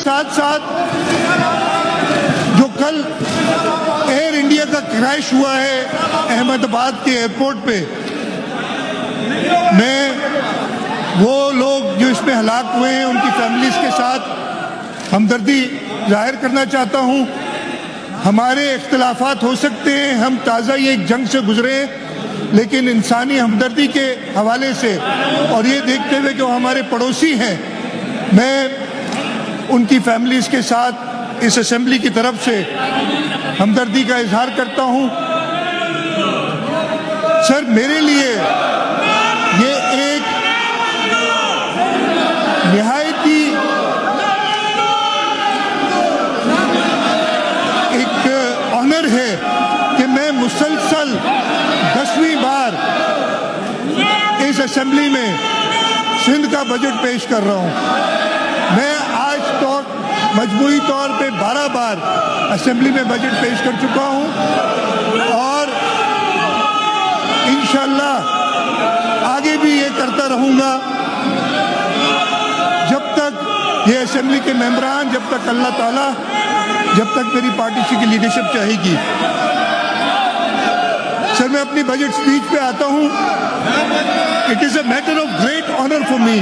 साथ साथ जो कल एयर इंडिया का क्रैश हुआ है अहमदाबाद के एयरपोर्ट पे, मैं वो लोग जो इसमें हलाक हुए हैं उनकी फैमिलीज के साथ हमदर्दी जाहिर करना चाहता हूँ। हमारे इख्तिलाफात हो सकते हैं, हम ताज़ा ये एक जंग से गुजरे हैं, लेकिन इंसानी हमदर्दी के हवाले से और ये देखते हुए कि वो हमारे पड़ोसी हैं, मैं उनकी फैमिलीज के साथ इस असेंबली की तरफ से हमदर्दी का इजहार करता हूँ। सर, मेरे लिए ये एक निहायती एक ऑनर है कि मैं मुसलसल 10वीं बार इस असेंबली में सिंध का बजट पेश कर रहा हूँ। मैं आज तक मजमूई तौर पे 12 बार असेंबली में बजट पेश कर चुका हूँ और इंशाअल्लाह आगे भी ये करता रहूँगा जब तक ये असेंबली के मेंबरान, जब तक अल्लाह ताला, जब तक मेरी पार्टी की लीडरशिप चाहेगी। सर, मैं अपनी बजट स्पीच पे आता हूँ। It is a matter of great honour for me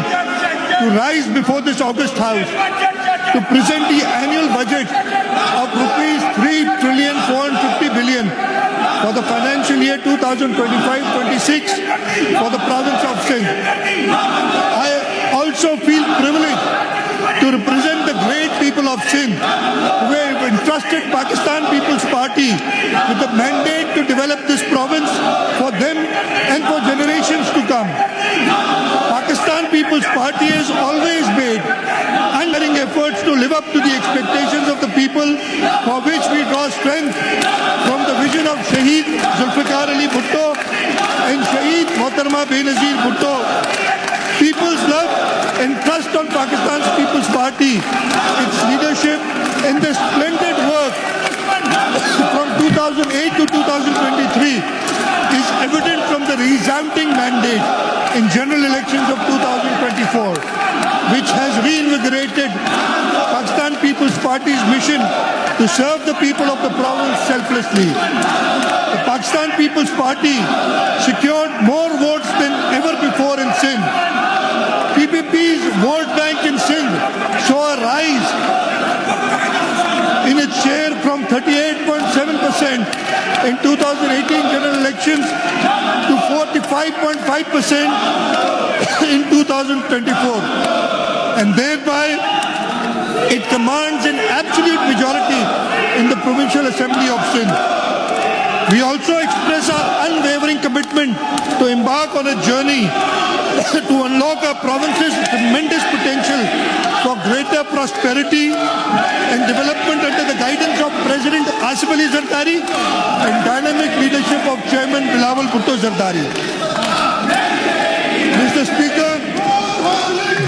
to rise before this august house to present the annual budget of rupees 3,450 billion for the financial year 2025-26 for the province of Sindh. I also feel privileged to represent the great people of Sindh who have entrusted Pakistan People's Party with the mandate to develop this province for them and for generations to come. Pakistan People's Party has always made unwavering efforts to live up to the expectations of the people, for which we draw strength from the vision of Shaheed Zulfikar Ali Bhutto and Shaheed Mohtarma Benazir Bhutto. People's love and trust on Pakistan's People's Party, its leadership, and the splendid work from 2008 to 2023 is evident from the resounding mandate in general elections of 2024, which has reinvigorated Pakistan People's Party's mission to serve the people of the province selflessly. The Pakistan People's Party secured more votes than ever before in Sindh. PPP's vote bank in Sindh saw a rise in its share from 38.7% in 2018 general elections to 45.5% in 2024, and thereby it commands an absolute majority in the Provincial Assembly of Sindh. We also express our unwavering commitment to embark on a journey to unlock our province's tremendous potential for greater prosperity and development under the guidance of President Asif Ali Zardari and dynamic leadership of Chairman Bilawal Bhutto Zardari. Mr. Speaker,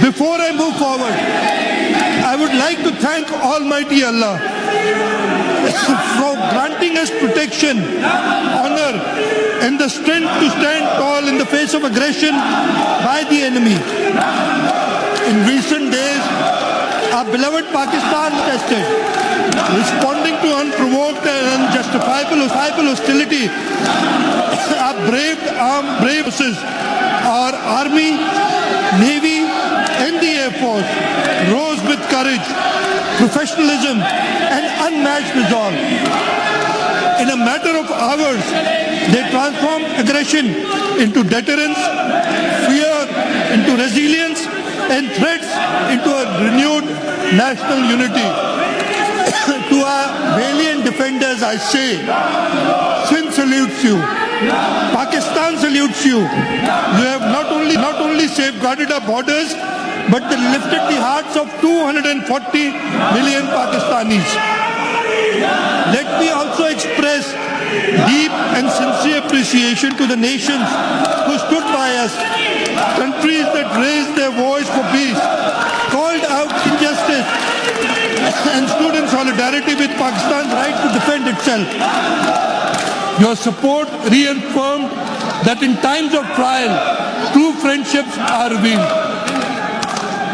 before I move forward, I would like to thank Almighty Allah for granting us protection, honor, and the strength to stand tall in the face of aggression by the enemy. In recent days, our beloved Pakistan tested, responding to unprovoked and unjustifiable hostility. Our brave forces, our army, navy, and the air force rose with courage, professionalism, and unmatched resolve. In a matter of hours, they transformed aggression into deterrence, fear into resilience, and threats into a renewed national unity. To our valiant defenders, I say, Sindh salutes you. Pakistan salutes you. You have not only safeguarded our borders, but lifted the hearts of 240 million Pakistanis. Let me also express deep and sincere appreciation to the nations who stood by us, countries that raised their voice for peace, called out injustice, and stood in solidarity with Pakistan's right to defend itself. Your support reaffirmed that in times of trial, true friendships are revealed.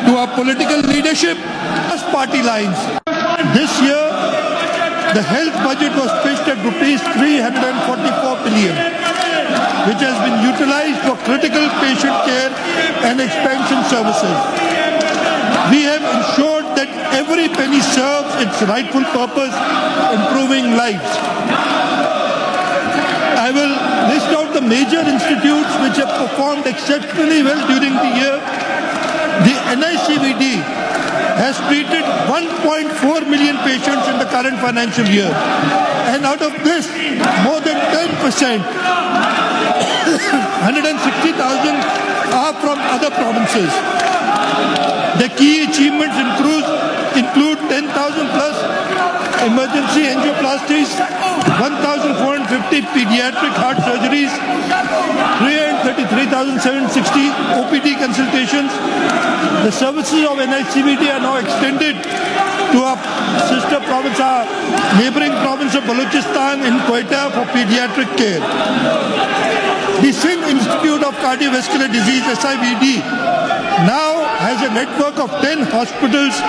To our political leadership, party lines. This year, the health budget was pitched at rupees 344 billion, which has been utilized for critical patient care and expansion services. We have ensured that every penny serves its rightful purpose, improving lives. I will list out the major institutes which have performed exceptionally well during the year. The NICVD has treated 1.4 million patients in the current financial year. And out of this, more than 10%, 160,000 are from other provinces. The key achievements include 10,000 plus emergency angioplasties, 1,450 pediatric heart surgeries, 333,760 OPD consultations. The services of NICVD are now extended to our sister province, our neighboring province of Balochistan in Quetta for pediatric care. The Singh Institute of Cardiovascular Disease, SIVD, now has a network of 10 hospitals,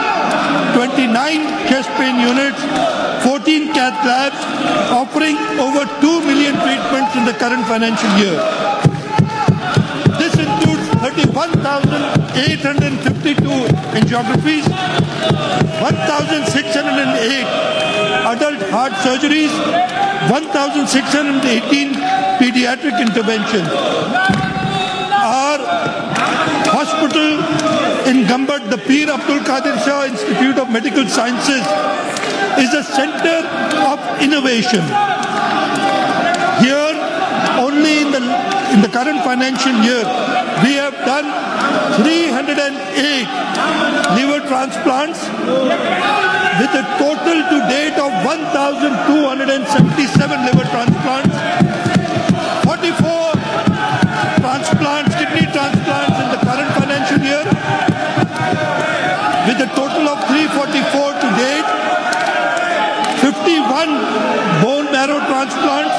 29 chest pain units, 14 cath labs, offering over 2 million treatments in the current financial year. This includes 31,852 angiographies, 1,608 adult heart surgeries, 1,618 pediatric interventions. Our hospital in Gambad, the Peer Abdul Qadir Shah Institute of Medical Sciences, is a center of innovation. Here, only in the current financial year, we have done 308 liver transplants with a total to date of 1,277 liver transplants, 44 kidney transplants in the current financial year, with a total of 344 to date, 51 bone marrow transplants,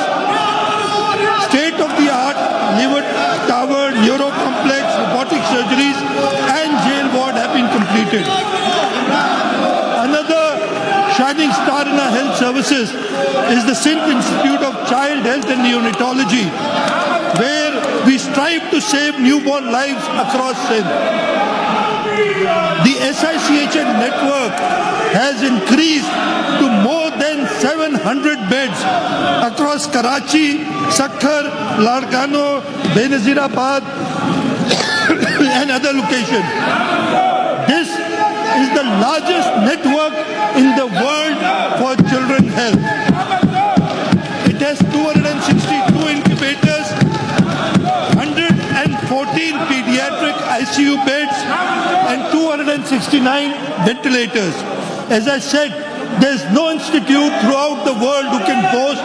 state-of-the-art liver tower, neuro complex, robotic surgeries, and jail ward have been completed. Another shining star in our health services is the Sindh Institute of Child Health and Neonatology, where we strive to save newborn lives across Sindh. The SICHN network has increased to more than 700 beds across Karachi, Sakhar, Larkano, Benazirabad and other locations. This is the largest network in the world for children's health. It has 262 incubators, 114 pediatric ICU beds and 269 ventilators. As I said, there is no institute throughout the world who can boast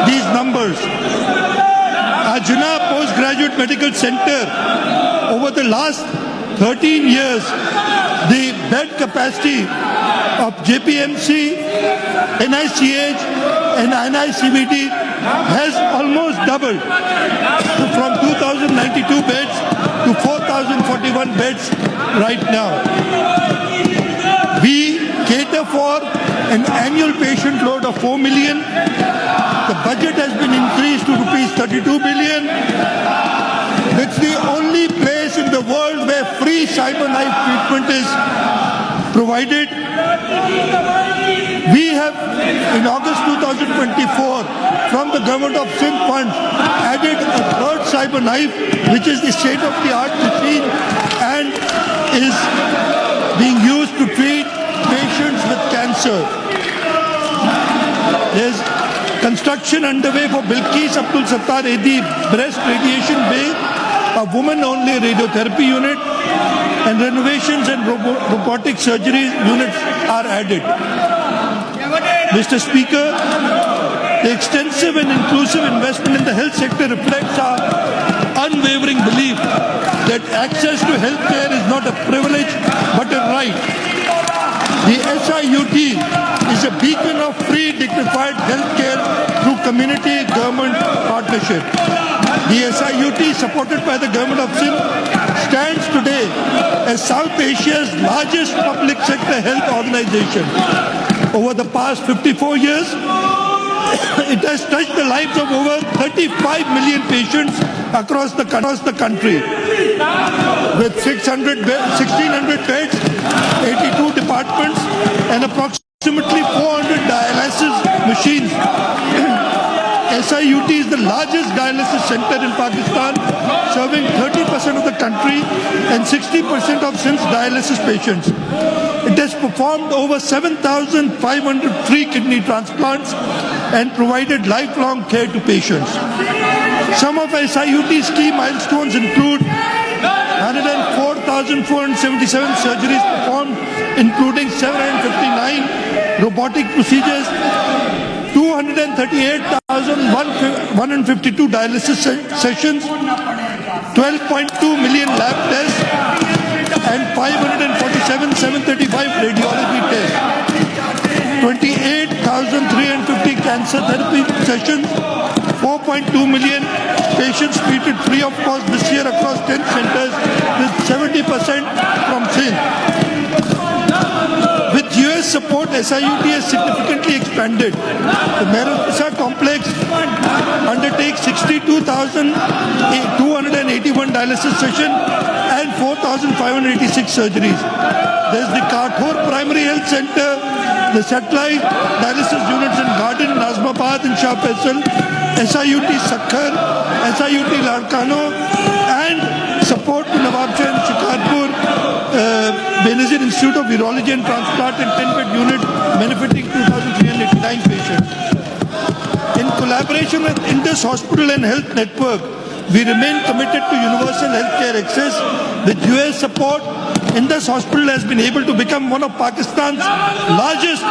these numbers. Our Jinnah Postgraduate Medical Center, over the last 13 years, the bed capacity of JPMC, NICH and NICVD has almost doubled from 2,092 beds to 4,041 beds right now. We cater for an annual patient load of 4 million. The budget has been increased to rupees 32 billion. It's the only place in the world where free CyberKnife treatment is provided. We have, in August 2024, from the government of Sindh funds, added a third CyberKnife, which is the state-of-the-art machine and is being used to treat patients with cancer. There's construction underway for Bilkis Abdul Sattar Edi breast radiation bay, a woman-only radiotherapy unit, and renovations and robotic surgery units are added. Mr. Speaker, the extensive and inclusive investment in the health sector reflects our unwavering belief that access to health care is not a privilege but a right. The SIUT is a beacon of free, dignified health care through community-government partnership. The SIUT, supported by the government of Sindh, stands today as South Asia's largest public sector health organization. Over the past 54 years, it has touched the lives of over 35 million patients across the country. With 1,600 beds, 82 departments, and approximately 400 dialysis machines, SIUT is the largest dialysis center in Pakistan, serving 30% of the country and 60% of Sindh's dialysis patients. It has performed over 7,500 free kidney transplants and provided lifelong care to patients. Some of SIUT's key milestones include 104,477 surgeries performed, including 759 robotic procedures, 238,152 dialysis sessions, 12.2 million lab tests, and 547,735 radiology tests, 28,350 cancer therapy sessions, 4.2 million patients treated free of cost this year across 10 centers, with 70% from Sindh. With US support, SIUT has significantly expanded. The Mehrunisar complex undertakes 62,281 dialysis sessions and 4,586 surgeries. There's the Kathor Primary Health Center, the satellite dialysis units in Garden, Nazmabad and Shah Faisal, SIUT Sakhar, SIUT Larkano, and support to Nawabshah and Shikarpur, Benazir Institute of Urology and Transplant and 10-bed unit benefiting 2,389 patients. In collaboration with Indus Hospital and Health Network, we remain committed to universal healthcare access. With US support, Indus Hospital has been able to become one of Pakistan's largest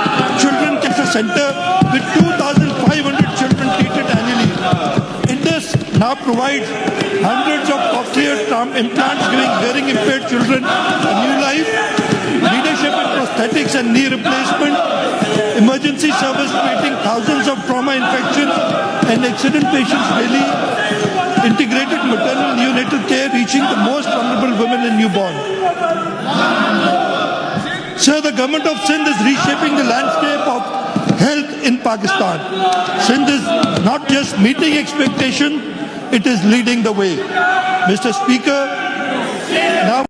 children cancer center with 2,500 children treated annually. Indus now provides hundreds of cochlear implants, giving hearing impaired children a new life, leadership in prosthetics and knee replacement, emergency service treating thousands of trauma infections and accident patients daily, integrated maternal neonatal care reaching the most vulnerable women and newborn. Sir, the government of Sindh is reshaping the landscape of health in Pakistan. Sindh is not just meeting expectation, it is leading the way. Mr. Speaker,